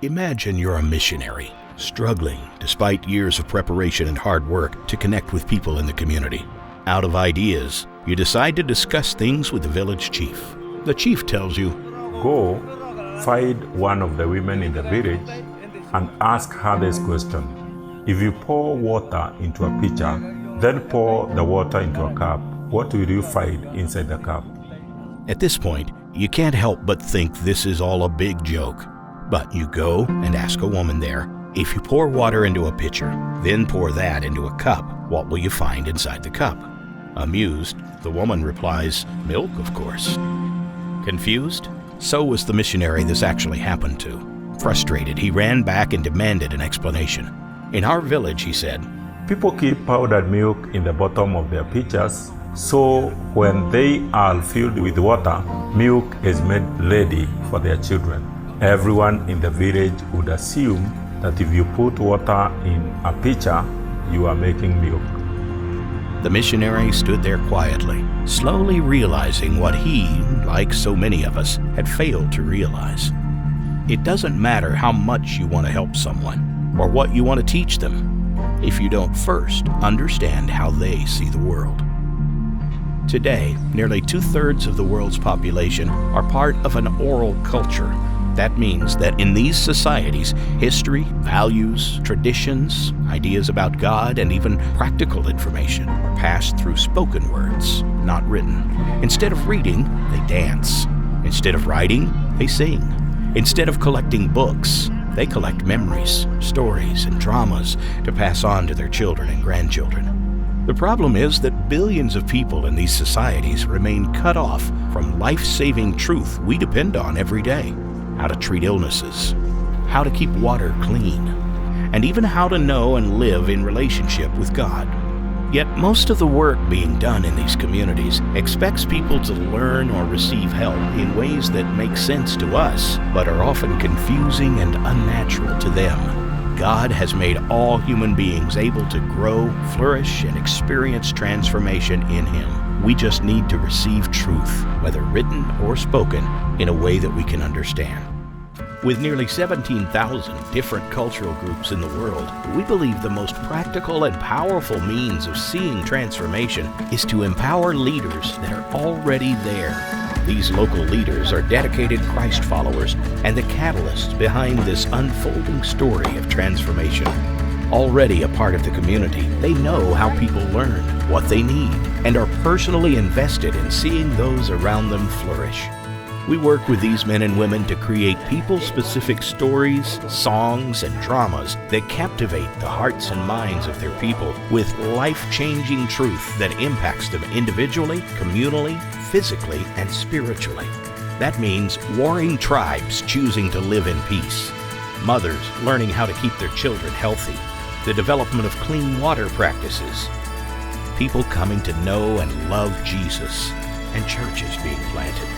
Imagine you're a missionary, struggling despite years of preparation and hard work to connect with people in the community. Out of ideas, you decide to discuss things with the village chief. The chief tells you, Go find one of the women in the village and ask her this question. If you pour water into a pitcher, then pour the water into a cup, what will you find inside the cup? At this point, you can't help but think this is all a big joke. But you go and ask a woman there, if you pour water into a pitcher, then pour that into a cup, what will you find inside the cup? Amused, the woman replies, milk, of course. Confused? So was the missionary this actually happened to. Frustrated, he ran back and demanded an explanation. In our village, he said, people keep powdered milk in the bottom of their pitchers, so when they are filled with water, milk is made ready for their children. Everyone in the village would assume that if you put water in a pitcher, you are making milk. The missionary stood there quietly, slowly realizing what he, like so many of us, had failed to realize. It doesn't matter how much you want to help someone or what you want to teach them if you don't first understand how they see the world. Today, nearly 2/3 of the world's population are part of an oral culture. That means that in these societies, history, values, traditions, ideas about God, and even practical information are passed through spoken words, not written. Instead of reading, they dance. Instead of writing, they sing. Instead of collecting books, they collect memories, stories, and dramas to pass on to their children and grandchildren. The problem is that billions of people in these societies remain cut off from life-saving truth we depend on every day. How to treat illnesses, how to keep water clean, and even how to know and live in relationship with God. Yet most of the work being done in these communities expects people to learn or receive help in ways that make sense to us, but are often confusing and unnatural to them. God has made all human beings able to grow, flourish, and experience transformation in Him. We just need to receive truth, whether written or spoken, in a way that we can understand. With nearly 17,000 different cultural groups in the world, we believe the most practical and powerful means of seeing transformation is to empower leaders that are already there. These local leaders are dedicated Christ followers and the catalysts behind this unfolding story of transformation. Already a part of the community, they know how people learn, what they need, and are personally invested in seeing those around them flourish. We work with these men and women to create people-specific stories, songs, and dramas that captivate the hearts and minds of their people with life-changing truth that impacts them individually, communally, physically, and spiritually. That means warring tribes choosing to live in peace, mothers learning how to keep their children healthy, the development of clean water practices, people coming to know and love Jesus, and churches being planted.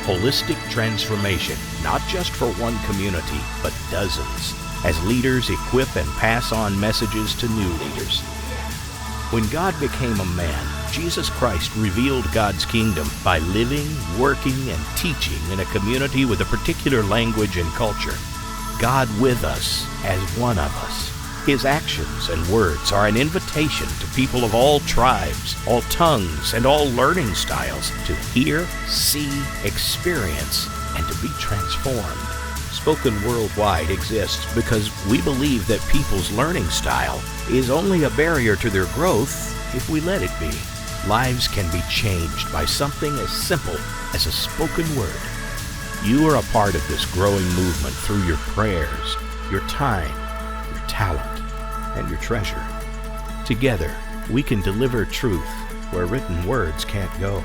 Holistic transformation, not just for one community, but dozens, as leaders equip and pass on messages to new leaders. When God became a man, Jesus Christ revealed God's kingdom by living, working, and teaching in a community with a particular language and culture. God with us as one of us. His actions and words are an invitation to people of all tribes, all tongues, and all learning styles to hear, see, experience, and to be transformed. Spoken Worldwide exists because we believe that people's learning style is only a barrier to their growth if we let it be. Lives can be changed by something as simple as a spoken word. You are a part of this growing movement through your prayers, your time, your talent, and your treasure. Together, we can deliver truth where written words can't go.